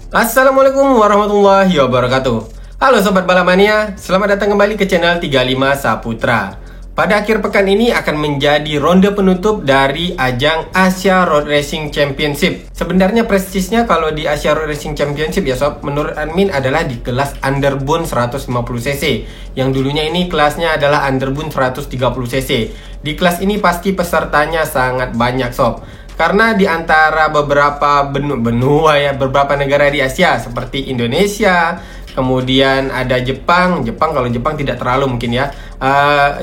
Assalamualaikum warahmatullahi wabarakatuh. Halo Sobat Balapmania, selamat datang kembali ke channel 35 Saputra. Pada akhir pekan ini akan menjadi ronde penutup dari ajang Asia Road Racing Championship. Sebenarnya prestisnya kalau di Asia Road Racing Championship ya Sob, menurut admin adalah di kelas Underbone 150cc. Yang dulunya ini kelasnya adalah Underbone 130cc. Di kelas ini pasti pesertanya sangat banyak Sob. Karena di antara beberapa benua ya, beberapa negara di Asia seperti Indonesia, kemudian ada Jepang kalau Jepang tidak terlalu mungkin ya,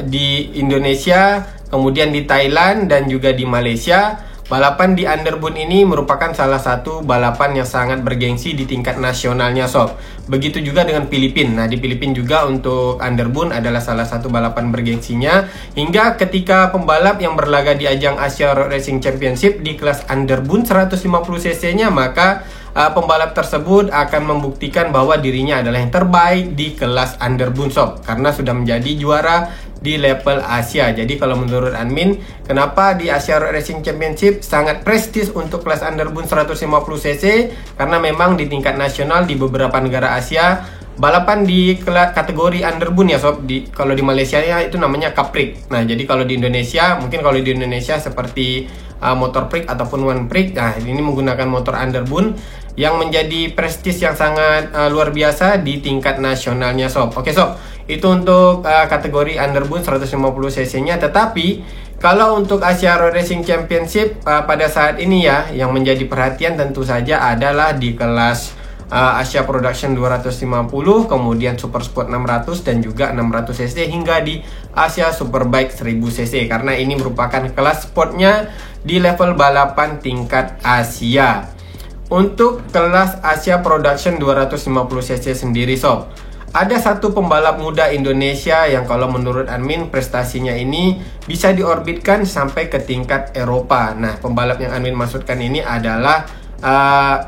di Indonesia, kemudian di Thailand dan juga di Malaysia. Balapan di Underbone ini merupakan salah satu balapan yang sangat bergengsi di tingkat nasionalnya Sob. Begitu juga dengan Filipina. Nah di Filipina juga untuk Underbone adalah salah satu balapan bergengsinya. Hingga ketika pembalap yang berlaga di ajang Asia Road Racing Championship di kelas Underbone 150cc nya, maka pembalap tersebut akan membuktikan bahwa dirinya adalah yang terbaik di kelas Underbone Sob, karena sudah menjadi juara di level Asia. Jadi kalau menurut admin, kenapa di Asia Road Racing Championship sangat prestis untuk kelas Underbone 150cc? Karena memang di tingkat nasional di beberapa negara Asia, balapan di kategori Underbone ya Sob, kalau di Malaysia ya itu namanya Capric. Nah jadi kalau di Indonesia, mungkin kalau di Indonesia seperti Motor Prix ataupun One Prix, nah ini menggunakan motor Underbone yang menjadi prestis yang sangat luar biasa di tingkat nasionalnya Sob. Oke Sob, itu untuk kategori Underbone 150cc nya. Tetapi kalau untuk Asia Road Racing Championship pada saat ini ya, yang menjadi perhatian tentu saja adalah di kelas Asia Production 250, kemudian Super Sport 600 dan juga 600cc, hingga di Asia Superbike 1000cc, karena ini merupakan kelas sportnya di level balapan tingkat Asia. Untuk kelas Asia Production 250cc sendiri Sob, ada satu pembalap muda Indonesia yang kalau menurut admin prestasinya ini bisa diorbitkan sampai ke tingkat Eropa. Nah pembalap yang admin maksudkan ini adalah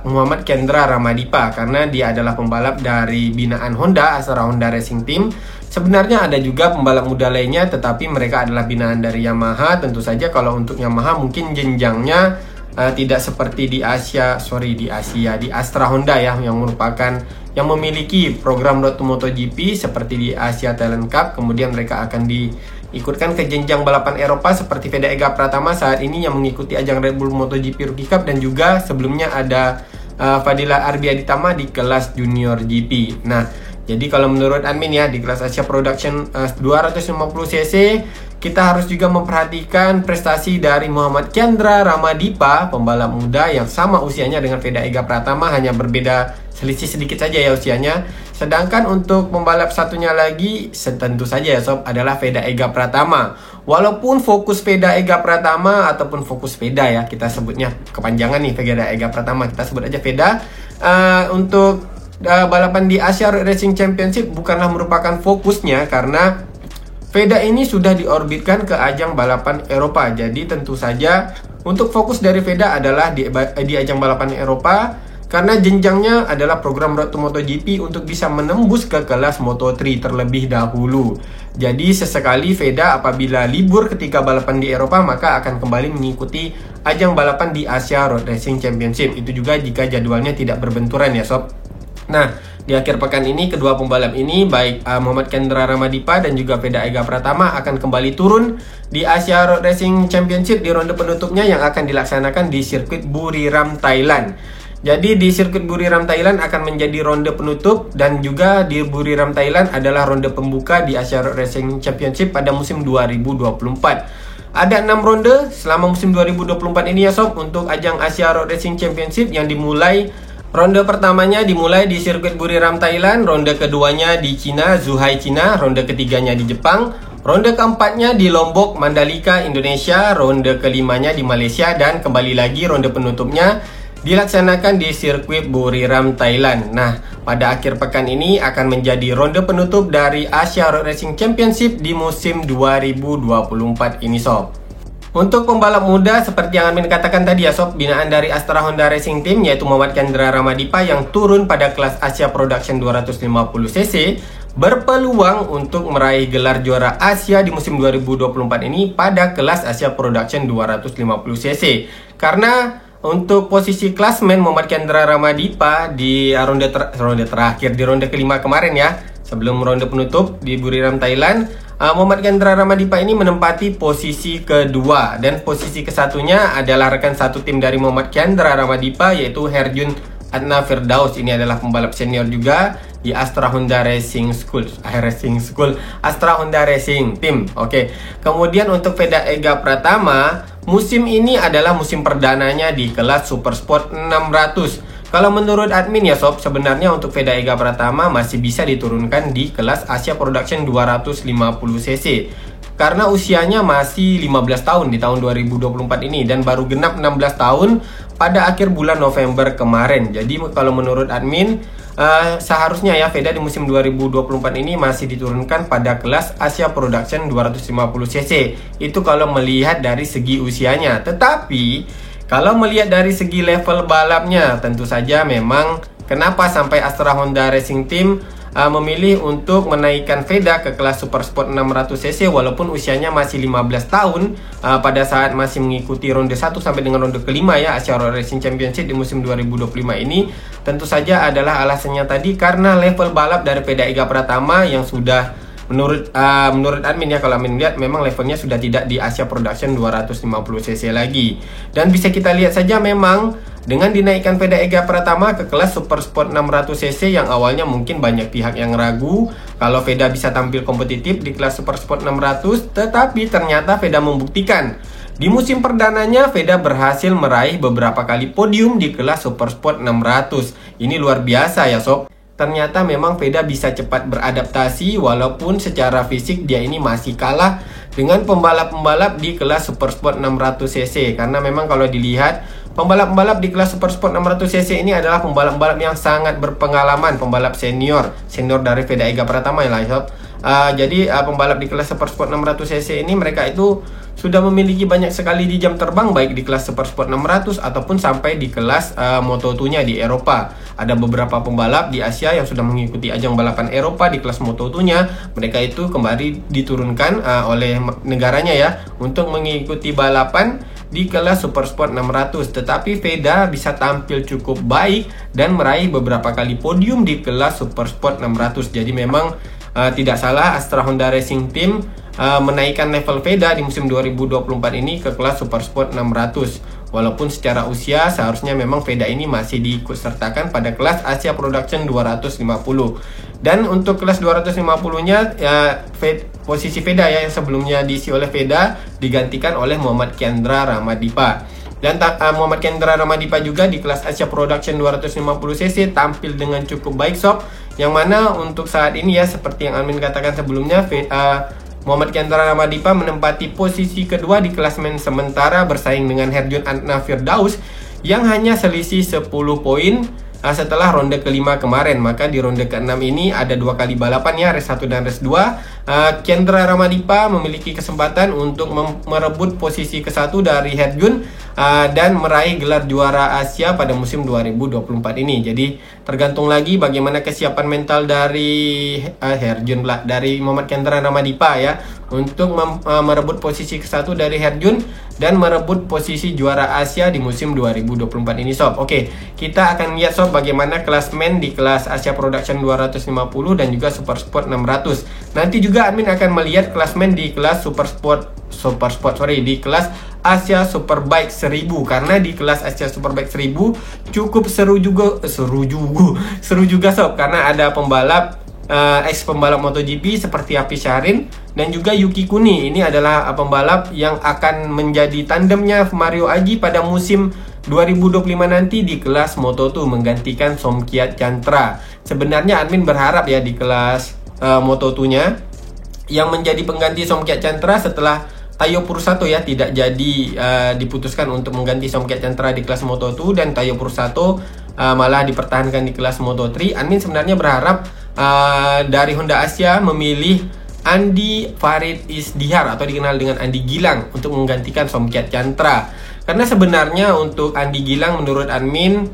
Muhammad Kendra Ramadipa, karena dia adalah pembalap dari binaan Honda, Astra Honda Racing Team. Sebenarnya ada juga pembalap muda lainnya, tetapi mereka adalah binaan dari Yamaha. Tentu saja kalau untuk Yamaha mungkin jenjangnya tidak seperti di Astra Honda ya, yang merupakan yang memiliki program Road to MotoGP seperti di Asia Talent Cup. Kemudian mereka akan diikutkan ke jenjang balapan Eropa seperti Veda Ega Pratama saat ini yang mengikuti ajang Red Bull MotoGP Rookie Cup, dan juga sebelumnya ada Fadila Arbiaditama di kelas Junior GP. Nah jadi kalau menurut admin ya, di kelas Asia Production 250cc kita harus juga memperhatikan prestasi dari Muhammad Kendra Ramadipa, pembalap muda yang sama usianya dengan Veda Ega Pratama, hanya berbeda selisih sedikit saja ya usianya. Sedangkan untuk pembalap satunya lagi tentu saja ya Sob adalah Veda Ega Pratama. Walaupun fokus Veda Ega Pratama ataupun fokus Veda ya, kita sebutnya kepanjangan nih Veda Ega Pratama, kita sebut aja Veda, untuk balapan di Asia Road Racing Championship bukanlah merupakan fokusnya, karena Veda ini sudah diorbitkan ke ajang balapan Eropa. Jadi tentu saja untuk fokus dari Veda adalah di ajang balapan Eropa, karena jenjangnya adalah program Road to MotoGP untuk bisa menembus ke kelas Moto3 terlebih dahulu. Jadi sesekali Veda apabila libur ketika balapan di Eropa, maka akan kembali mengikuti ajang balapan di Asia Road Racing Championship. Itu juga jika jadwalnya tidak berbenturan ya Sob. Nah, di akhir pekan ini kedua pembalap ini, baik Muhammad Kendra Ramadipa dan juga Veda Ega Pratama, akan kembali turun di Asia Road Racing Championship di ronde penutupnya yang akan dilaksanakan di sirkuit Buriram, Thailand. Jadi di sirkuit Buriram, Thailand akan menjadi ronde penutup, dan juga di Buriram, Thailand adalah ronde pembuka di Asia Road Racing Championship pada musim 2024. Ada 6 ronde selama musim 2024 ini ya Sob untuk ajang Asia Road Racing Championship, yang dimulai ronde pertamanya dimulai di sirkuit Buriram, Thailand, ronde keduanya di Cina, Zhuhai, Cina, ronde ketiganya di Jepang, ronde keempatnya di Lombok, Mandalika, Indonesia, ronde kelimanya di Malaysia, dan kembali lagi ronde penutupnya dilaksanakan di sirkuit Buriram, Thailand. Nah, pada akhir pekan ini akan menjadi ronde penutup dari Asia Road Racing Championship di musim 2024 ini Sob. Untuk pembalap muda seperti yang admin katakan tadi ya Sob, binaan dari Astra Honda Racing Team, yaitu Muhammad Kendra Ramadipa yang turun pada kelas Asia Production 250cc, berpeluang untuk meraih gelar juara Asia di musim 2024 ini pada kelas Asia Production 250cc. Karena untuk posisi klasmen Muhammad Kendra Ramadipa di ronde terakhir, di ronde kelima kemarin ya, sebelum ronde penutup di Buriram, Thailand, Muhammad Kendra Ramadipa ini menempati posisi kedua, dan posisi kesatunya adalah rekan satu tim dari Muhammad Kendra Ramadipa, yaitu Herjun Adna Firdaus. Ini adalah pembalap senior juga di Astra Honda Racing Astra Honda Racing Team. Oke. Kemudian untuk Veda Ega Pratama, musim ini adalah musim perdananya di kelas Super Sport 600. Kalau menurut admin ya sob, sebenarnya untuk Veda Ega Pratama masih bisa diturunkan di kelas Asia Production 250cc. Karena usianya masih 15 tahun di tahun 2024 ini, dan baru genap 16 tahun pada akhir bulan November kemarin. Jadi kalau menurut admin, seharusnya ya Veda di musim 2024 ini masih diturunkan pada kelas Asia Production 250cc. Itu kalau melihat dari segi usianya. Tetapi kalau melihat dari segi level balapnya, tentu saja memang kenapa sampai Astra Honda Racing Team memilih untuk menaikkan Veda ke kelas Super Sport 600cc walaupun usianya masih 15 tahun pada saat masih mengikuti ronde 1 sampai dengan ronde kelima ya Asia Road Racing Championship di musim 2025 ini. Tentu saja adalah alasannya tadi karena level balap dari Veda Ega Pratama yang sudah menurut admin ya, kalau admin lihat memang levelnya sudah tidak di Asia Production 250cc lagi. Dan bisa kita lihat saja memang dengan dinaikkan Veda Ega Pratama ke kelas Super Sport 600cc yang awalnya mungkin banyak pihak yang ragu kalau Veda bisa tampil kompetitif di kelas Super Sport 600, tetapi ternyata Veda membuktikan. Di musim perdananya Veda berhasil meraih beberapa kali podium di kelas Super Sport 600. Ini luar biasa ya sob. Ternyata memang Veda bisa cepat beradaptasi walaupun secara fisik dia ini masih kalah dengan pembalap-pembalap di kelas Super Sport 600cc. Karena memang kalau dilihat pembalap-pembalap di kelas Super Sport 600cc ini adalah pembalap-pembalap yang sangat berpengalaman, pembalap senior dari Veda Ega Pratama ya sob. Jadi pembalap di kelas Super Sport 600cc ini mereka itu sudah memiliki banyak sekali di jam terbang baik di kelas Super Sport 600 ataupun sampai di kelas Moto2-nya di Eropa. Ada beberapa pembalap di Asia yang sudah mengikuti ajang balapan Eropa di kelas Moto2-nya. Mereka itu kembali diturunkan oleh negaranya ya untuk mengikuti balapan di kelas Super Sport 600. Tetapi Veda bisa tampil cukup baik dan meraih beberapa kali podium di kelas Super Sport 600. Jadi memang tidak salah Astra Honda Racing Team menaikkan level Veda di musim 2024 ini ke kelas Super Sport 600. Walaupun secara usia seharusnya memang Veda ini masih diikutsertakan pada kelas Asia Production 250. Dan untuk kelas 250-nya ya, posisi Veda ya yang sebelumnya diisi oleh Veda digantikan oleh Muhammad Kendra Ramadipa. Dan Muhammad Kendra Ramadipa juga di kelas Asia Production 250cc tampil dengan cukup baik sob. Yang mana untuk saat ini ya seperti yang Amin katakan sebelumnya, Muhammad Kendra Ramadipa menempati posisi kedua di klasmen sementara bersaing dengan Herjun Adna Firdaus yang hanya selisih 10 poin setelah ronde kelima kemarin. Maka di ronde ke-6 ini ada 2 kali balapan ya, race 1 dan race 2. Kendra Ramadipa memiliki kesempatan untuk merebut posisi ke-1 dari Herjun dan meraih gelar juara Asia pada musim 2024 ini. Jadi tergantung lagi bagaimana kesiapan mental dari Herjun dari Muhammad Kendra Ramadipa ya untuk merebut posisi ke-1 dari Herjun dan merebut posisi juara Asia di musim 2024 ini sob. Oke, kita akan lihat sob bagaimana klasmen di kelas Asia Production 250 dan juga Super Sport 600. Nanti juga admin akan melihat klasmen di kelas di kelas Asia Superbike 1000, karena di kelas Asia Superbike 1000 cukup seru juga sob, karena ada pembalap ex pembalap MotoGP seperti Hafiz Syahrin dan juga Yuki Kuni. Ini adalah pembalap yang akan menjadi tandemnya Mario Aji pada musim 2025 nanti di kelas Moto2 menggantikan Somkiat Chantra. Sebenarnya admin berharap ya di kelas Moto2-nya yang menjadi pengganti Somkiat Chantra setelah Tayo Pursato ya tidak jadi diputuskan untuk mengganti Somkiat Chantra di kelas Moto2 dan Tayo Pursato malah dipertahankan di kelas Moto3. Admin sebenarnya berharap dari Honda Asia memilih Andi Farid Isdihar atau dikenal dengan Andi Gilang untuk menggantikan Somkiat Chantra. Karena sebenarnya untuk Andi Gilang menurut admin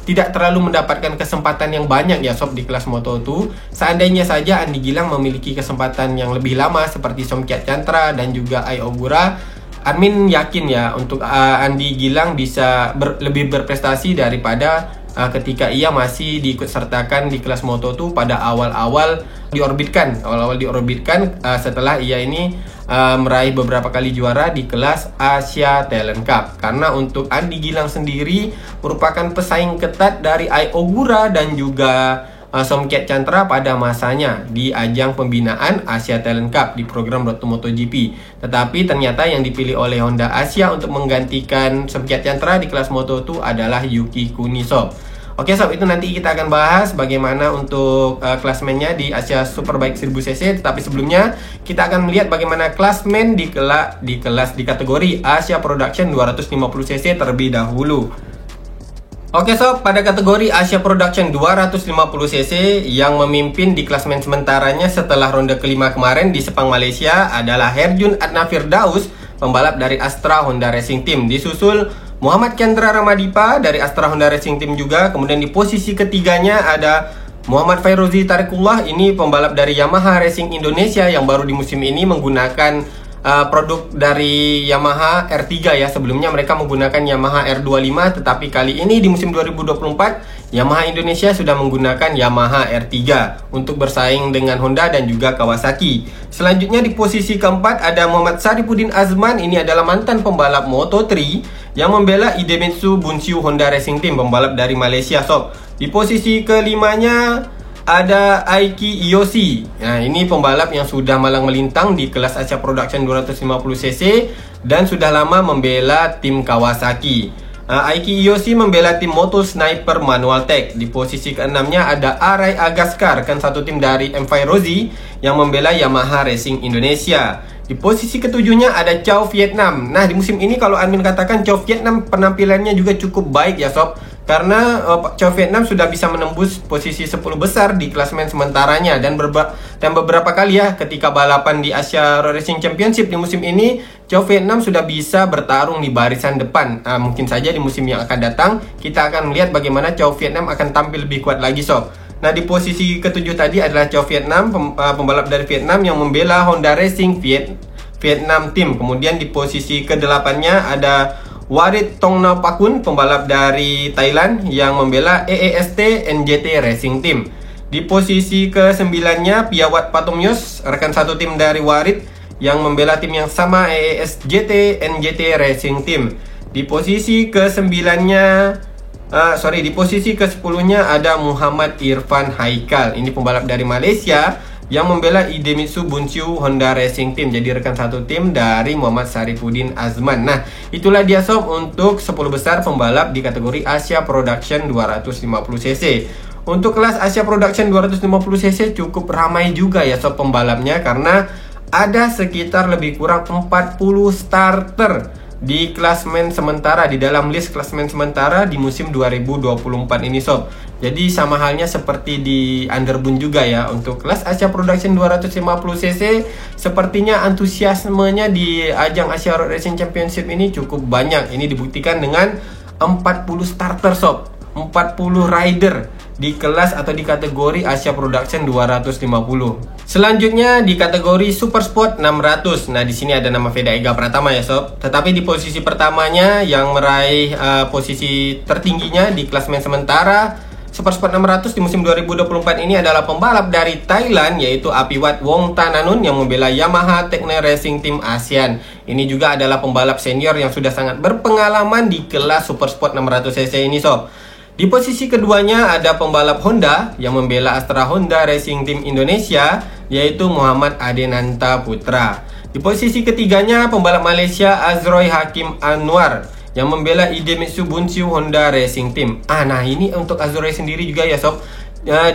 tidak terlalu mendapatkan kesempatan yang banyak ya sob di kelas Moto2. Seandainya saja Andi Gilang memiliki kesempatan yang lebih lama seperti Somkiat Chantra dan juga Ai Ogura, admin yakin ya untuk Andi Gilang bisa lebih berprestasi daripada ketika ia masih diikut sertakan di kelas Moto2 pada awal-awal diorbitkan setelah ia ini meraih beberapa kali juara di kelas Asia Talent Cup. Karena untuk Andi Gilang sendiri merupakan pesaing ketat dari Ai Ogura dan juga Somkiat Chantra pada masanya di ajang pembinaan Asia Talent Cup di program Road to MotoGP. Tetapi ternyata yang dipilih oleh Honda Asia untuk menggantikan Somkiat Chantra di kelas Moto2 adalah Yuki Kuni sob. Oke sob, itu nanti kita akan bahas bagaimana untuk klasmennya di Asia Superbike 1000cc. Tetapi sebelumnya kita akan melihat bagaimana klasmen di kategori Asia Production 250cc terlebih dahulu. Oke sob, pada kategori Asia Production 250cc yang memimpin di klasmen sementaranya setelah ronde kelima kemarin di Sepang, Malaysia adalah Herjun Adna Firdaus, pembalap dari Astra Honda Racing Team. Disusul Muhammad Chandra Ramadipa dari Astra Honda Racing Team juga. Kemudian di posisi ketiganya ada Muhammad Fairozi Tarikullah, ini pembalap dari Yamaha Racing Indonesia yang baru di musim ini menggunakan produk dari Yamaha R3 ya. Sebelumnya mereka menggunakan Yamaha R25, tetapi kali ini di musim 2024 Yamaha Indonesia sudah menggunakan Yamaha R3 untuk bersaing dengan Honda dan juga Kawasaki. Selanjutnya di posisi keempat ada Muhammad Saripudin Azman, ini adalah mantan pembalap Moto3 yang membela Idemitsu Bunshu Honda Racing Team, pembalap dari Malaysia sob. Di posisi kelimanya ada Aiki Iyoshi. Nah, ini pembalap yang sudah malang melintang di kelas Asia Production 250cc dan sudah lama membela tim Kawasaki. Aiki Iyoshi membela tim Moto Sniper Manual Tech. Di posisi keenamnya ada Arai Agaskar, kan satu tim dari M. Fairozi yang membela Yamaha Racing Indonesia. Di posisi ketujuhnya ada Chow Vietnam. Nah, di musim ini kalau admin katakan Chow Vietnam penampilannya juga cukup baik ya sob. Karena Chow Vietnam sudah bisa menembus posisi 10 besar di klasmen sementaranya dan beberapa kali ya ketika balapan di Asia Racing Championship di musim ini, Chow Vietnam sudah bisa bertarung di barisan depan. Mungkin saja di musim yang akan datang kita akan melihat bagaimana Chow Vietnam akan tampil lebih kuat lagi sob. Nah, di posisi ketujuh tadi adalah Chow Vietnam, pembalap dari Vietnam yang membela Honda Racing Vietnam Team. Kemudian di posisi ke-8-nya ada Warit Tongnapakun, pembalap dari Thailand yang membela EEST NJT Racing Team. Di posisi ke-9-nya Piawat Patomyos, rekan satu tim dari Warit yang membela tim yang sama EESJT NJT Racing Team. Di posisi ke-9-nya di posisi ke-10-nya ada Muhammad Irfan Haikal. Ini pembalap dari Malaysia yang membela Idemitsu Bunshu Honda Racing Team, jadi rekan satu tim dari Muhammad Saripudin Azman. Nah, itulah dia sob untuk 10 besar pembalap di kategori Asia Production 250cc. Untuk kelas Asia Production 250cc cukup ramai juga ya sob pembalapnya, karena ada sekitar lebih kurang 40 starter di klasmen sementara, di dalam list klasmen sementara di musim 2024 ini sob. Jadi sama halnya seperti di Underbun juga ya. Untuk kelas Asia Production 250cc sepertinya antusiasmenya di ajang Asia Road Racing Championship ini cukup banyak. Ini dibuktikan dengan 40 starter sob, 40 rider di kelas atau di kategori Asia Production 250. Selanjutnya di kategori Super Sport 600. Nah, di sini ada nama Veda Ega Pratama ya sob. Tetapi di posisi pertamanya yang meraih posisi tertingginya di klasmen sementara Super Sport 600 di musim 2024 ini adalah pembalap dari Thailand, yaitu Apiwat Wongtananun yang membela Yamaha Tekne Racing Team ASEAN. Ini juga adalah pembalap senior yang sudah sangat berpengalaman di kelas Super Sport 600cc ini sob. Di posisi keduanya ada pembalap Honda yang membela Astra Honda Racing Team Indonesia, yaitu Muhammad Adenanta Putra. Di posisi ketiganya pembalap Malaysia Azroy Hakim Anwar yang membela Idemitsu Bunshu Honda Racing Team. Nah ini untuk Azroy sendiri juga ya sob.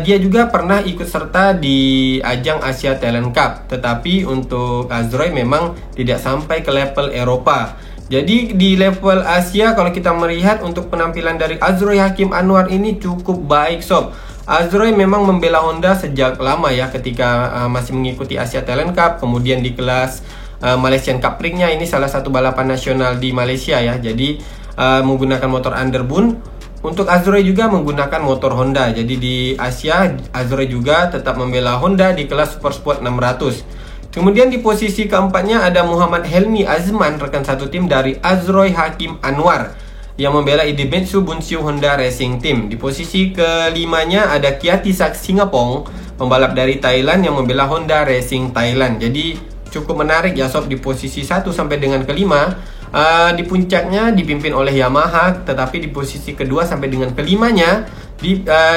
Dia juga pernah ikut serta di ajang Asia Talent Cup, tetapi untuk Azroy memang tidak sampai ke level Eropa. Jadi di level Asia kalau kita melihat untuk penampilan dari Azroy Hakim Anwar ini cukup baik sob. Azroy memang membela Honda sejak lama ya, ketika masih mengikuti Asia Talent Cup, kemudian di kelas Malaysian Cup Ring-nya, ini salah satu balapan nasional di Malaysia ya. Jadi menggunakan motor Underbun. Untuk Azroy juga menggunakan motor Honda. Jadi di Asia Azroy juga tetap membela Honda di kelas Super Sport 600. Kemudian di posisi keempatnya ada Muhammad Helmi Azman, rekan satu tim dari Azroy Hakim Anwar yang membela Idemitsu Bunshu Honda Racing Team. Di posisi kelimanya ada Kiatisak Singapong, pembalap dari Thailand yang membela Honda Racing Thailand. Jadi cukup menarik ya sob, di posisi 1 sampai dengan kelima. Di puncaknya dipimpin oleh Yamaha, tetapi di posisi kedua sampai dengan kelimanya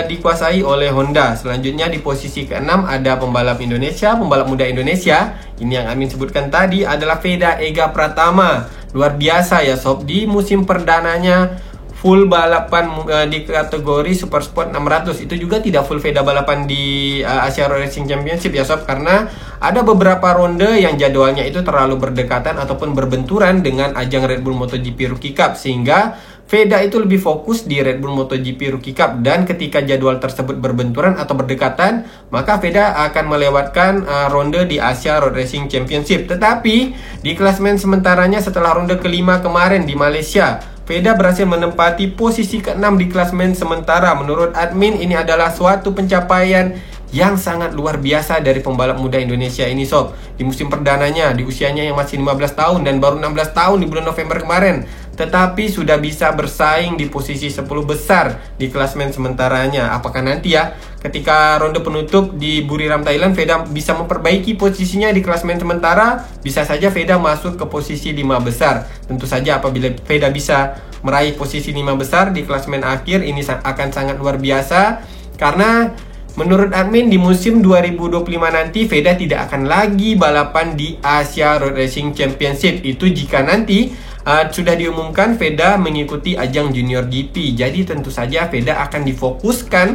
dikuasai oleh Honda. Selanjutnya di posisi keenam ada pembalap Indonesia, pembalap muda Indonesia. Ini yang Amin sebutkan tadi adalah Veda Ega Pratama. Luar biasa ya sob, di musim perdananya full balapan di kategori Super Sport 600. Itu juga tidak full Veda balapan di Asia Road Racing Championship ya sob, karena ada beberapa ronde yang jadwalnya itu terlalu berdekatan ataupun berbenturan dengan ajang Red Bull MotoGP Rookie Cup, sehingga Veda itu lebih fokus di Red Bull MotoGP Rookie Cup. Dan ketika jadwal tersebut berbenturan atau berdekatan, maka Veda akan melewatkan ronde di Asia Road Racing Championship. Tetapi di klasemen sementaranya setelah ronde kelima kemarin di Malaysia, Veda berhasil menempati posisi ke-6 di klasemen sementara. Menurut admin, ini adalah suatu pencapaian yang sangat luar biasa dari pembalap muda Indonesia ini sob. Di musim perdananya, di usianya yang masih 15 tahun dan baru 16 tahun di bulan November kemarin, tetapi sudah bisa bersaing di posisi 10 besar di klasemen sementaranya. Apakah nanti ya ketika ronde penutup di Buriram Thailand, Veda bisa memperbaiki posisinya di klasemen sementara? Bisa saja Veda masuk ke posisi 5 besar. Tentu saja apabila Veda bisa meraih posisi 5 besar di klasemen akhir, ini akan sangat luar biasa. Karena menurut admin di musim 2025 nanti Veda tidak akan lagi balapan di Asia Road Racing Championship. Itu jika nanti sudah diumumkan Veda mengikuti ajang Junior GP. Jadi tentu saja Veda akan difokuskan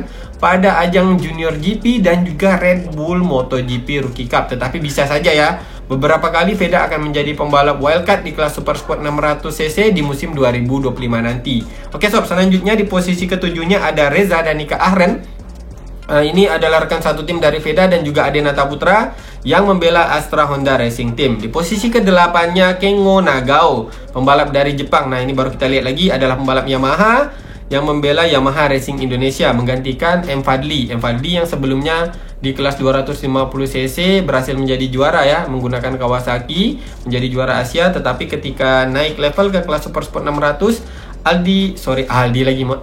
pada ajang Junior GP dan juga Red Bull MotoGP Rookie Cup. Tetapi bisa saja ya, beberapa kali Veda akan menjadi pembalap wildcard di kelas Super Sport 600cc di musim 2025 nanti. Oke sob, selanjutnya di posisi ketujuhnya ada Reza Danika Ahren. Ini adalah rekan satu tim dari Veda dan juga Adenata Putra yang membela Astra Honda Racing Team. Di posisi ke-8-nya Kengo Nagao, pembalap dari Jepang. Nah, ini baru kita lihat lagi adalah pembalap Yamaha yang membela Yamaha Racing Indonesia, menggantikan M. Fadli. M. Fadli yang sebelumnya di kelas 250cc berhasil menjadi juara ya, menggunakan Kawasaki, menjadi juara Asia. Tetapi ketika naik level ke kelas Super Sport 600,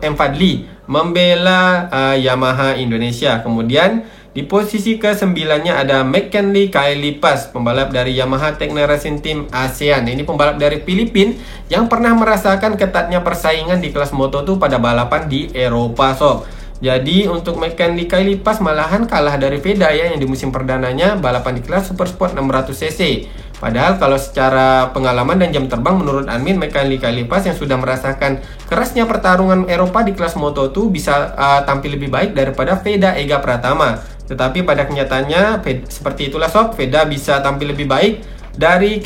M. Fadli membela Yamaha Indonesia. Kemudian di posisi ke-9-nya ada McKinley Kailipas, pembalap dari Yamaha Techno Racing Team ASEAN. Ini pembalap dari Filipina yang pernah merasakan ketatnya persaingan di kelas Moto2 pada balapan di Eropa sob. Jadi untuk McKinley Kailipas malahan kalah dari Veda ya, yang di musim perdananya balapan di kelas Super Sport 600cc. Padahal kalau secara pengalaman dan jam terbang, menurut admin McKinley Kailipas yang sudah merasakan kerasnya pertarungan Eropa di kelas Moto2 bisa tampil lebih baik daripada Veda Ega Pratama. Tetapi pada kenyataannya seperti itulah sob, Veda bisa tampil lebih baik dari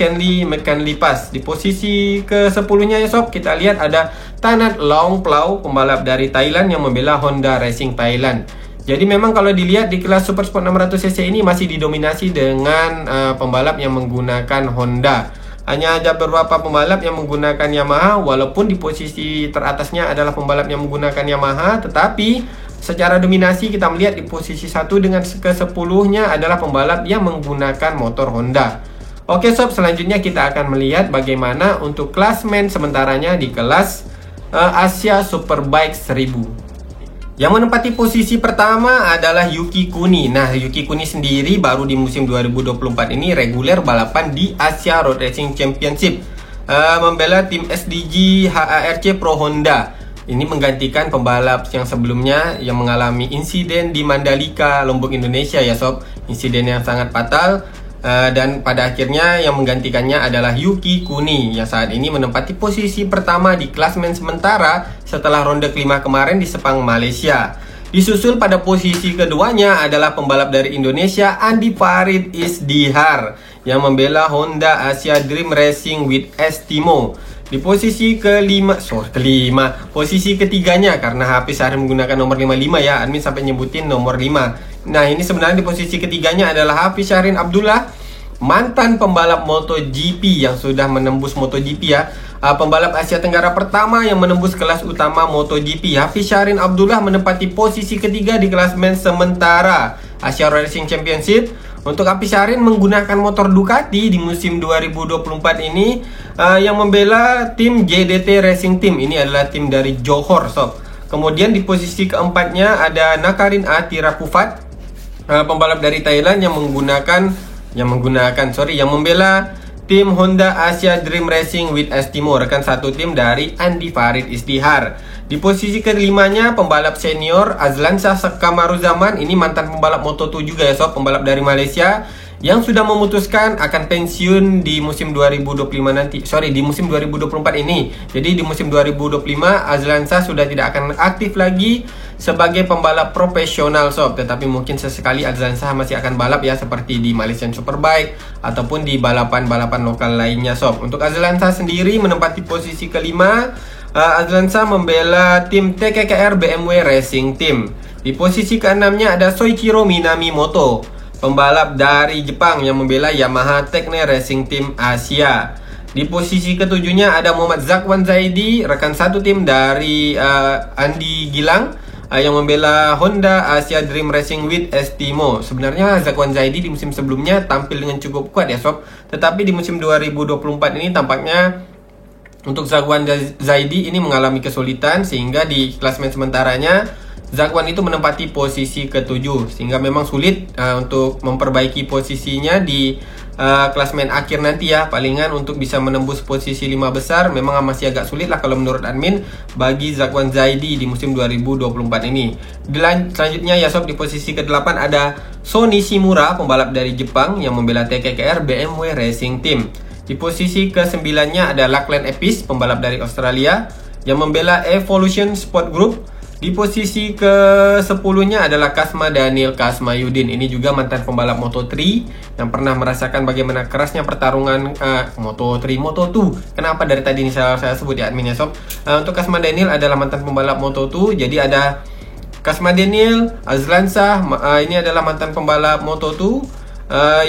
McKinley Pas. Di posisi ke-10-nya ya sob, kita lihat ada Tanat Longplau, pembalap dari Thailand yang membela Honda Racing Thailand. Jadi memang kalau dilihat di kelas Super Sport 600cc ini masih didominasi dengan pembalap yang menggunakan Honda. Hanya ada beberapa pembalap yang menggunakan Yamaha, walaupun di posisi teratasnya adalah pembalap yang menggunakan Yamaha, tetapi secara dominasi kita melihat di posisi 1 dengan ke-10-nya adalah pembalap yang menggunakan motor Honda. Oke sob, selanjutnya kita akan melihat bagaimana untuk klasmen sementaranya di kelas Asia Superbike 1000. Yang menempati posisi pertama adalah Yuki Kuni. Nah, Yuki Kuni sendiri baru di musim 2024 ini reguler balapan di Asia Road Racing Championship, membela tim SDG HARC Pro Honda. Ini menggantikan pembalap yang sebelumnya yang mengalami insiden di Mandalika, Lombok, Indonesia ya sob. Insiden yang sangat fatal. Dan pada akhirnya yang menggantikannya adalah Yuki Kuni yang saat ini menempati posisi pertama di klasemen sementara setelah ronde kelima kemarin di Sepang, Malaysia. Disusul pada posisi keduanya adalah pembalap dari Indonesia Andi Farid Isdihar yang membela Honda Asia Dream Racing with Estimo. Di posisi posisi ketiganya, karena Hafiz Syahrin menggunakan nomor 55 ya, admin sampai nyebutin nomor 5. Nah, ini sebenarnya di posisi ketiganya adalah Hafiz Syahrin Abdullah, mantan pembalap MotoGP yang sudah menembus MotoGP ya. Pembalap Asia Tenggara pertama yang menembus kelas utama MotoGP. Hafiz Syahrin Abdullah menempati posisi ketiga di klasemen sementara Asia Racing Championship, Untuk Hafiz Syahrin menggunakan motor Ducati di musim 2024 ini yang membela tim JDT Racing Team. Ini adalah tim dari Johor sob. Kemudian di posisi keempatnya ada Nakarin Tirakufat, pembalap dari Thailand yang membela tim Honda Asia Dream Racing with Estimo, rekan satu tim dari Andi Farid Istihar. Di posisi kelimanya pembalap senior Azlansyah Kamaruzaman, ini mantan pembalap Moto2 juga ya sob, pembalap dari Malaysia yang sudah memutuskan akan pensiun di musim 2024 ini. Jadi di musim 2025 Azlansyah sudah tidak akan aktif lagi sebagai pembalap profesional sob, tetapi mungkin sesekali Azlansyah masih akan balap ya, seperti di Malaysian Superbike ataupun di balapan-balapan lokal lainnya sob. Untuk Azlansyah sendiri menempati posisi kelima. Azlansyah membela tim TKKR BMW Racing Team. Di posisi keenamnya ada Soichiro Minamimoto, pembalap dari Jepang yang membela Yamaha Tekne Racing Team Asia. Di posisi ketujuhnya ada Muhammad Zakwan Zaidi, rekan satu tim dari Andi Gilang yang membela Honda Asia Dream Racing with Estimo. Sebenarnya Zakwan Zaidi di musim sebelumnya tampil dengan cukup kuat ya sob, tetapi di musim 2024 ini tampaknya untuk Zakwan Zaidi ini mengalami kesulitan, sehingga di klasemen sementaranya Zakwan itu menempati posisi ke-7, sehingga memang sulit untuk memperbaiki posisinya di klasemen akhir nanti ya. Palingan untuk bisa menembus posisi 5 besar memang masih agak sulit lah kalau menurut admin bagi Zakwan Zaidi di musim 2024 ini. Selanjutnya ya sob, di posisi ke-8 ada So Nishimura, pembalap dari Jepang yang membela TKKR BMW Racing Team. Di posisi ke-9-nya ada Lachlan Epis, pembalap dari Australia yang membela Evolution Sport Group. Di posisi ke-10-nya adalah Kasma Daniel Kasmayudin. Ini juga mantan pembalap Moto3 yang pernah merasakan bagaimana kerasnya pertarungan Moto3, Moto2. Kenapa dari tadi ini saya sebut ya adminnya sob. Untuk Kasma Daniel adalah mantan pembalap Moto2. Jadi ada Kasma Daniel, Azlansyah, ini adalah mantan pembalap Moto2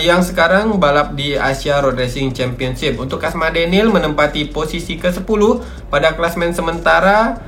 yang sekarang balap di Asia Road Racing Championship. Untuk Kasma Daniel menempati posisi ke-10 pada klasemen sementara,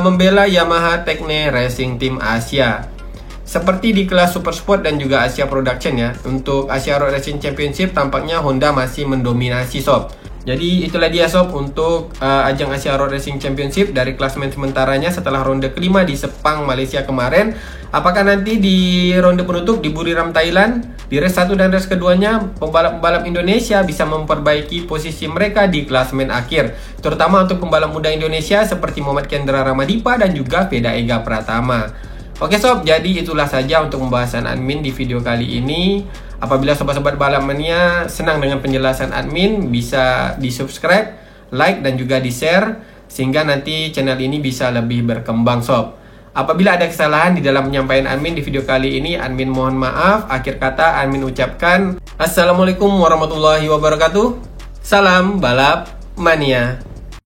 membela Yamaha Tekne Racing Team Asia. Seperti di kelas Super Sport dan juga Asia Production ya, untuk Asia Road Racing Championship tampaknya Honda masih mendominasi sob. Jadi itulah dia sob untuk ajang Asia Road Racing Championship dari klasemen sementaranya setelah ronde kelima di Sepang, Malaysia kemarin. Apakah nanti di ronde penutup di Buriram, Thailand, di race 1 dan race keduanya pembalap-pembalap Indonesia bisa memperbaiki posisi mereka di klasemen akhir, terutama untuk pembalap muda Indonesia seperti Muhammad Kendra Ramadipa dan juga Veda Ega Pratama. Oke sob, jadi itulah saja untuk pembahasan admin di video kali ini. Apabila sobat-sobat balap mania senang dengan penjelasan admin, bisa di subscribe, like dan juga di share, sehingga nanti channel ini bisa lebih berkembang sob. Apabila ada kesalahan di dalam penyampaian admin di video kali ini, admin mohon maaf. Akhir kata admin ucapkan Assalamualaikum warahmatullahi wabarakatuh. Salam balap mania.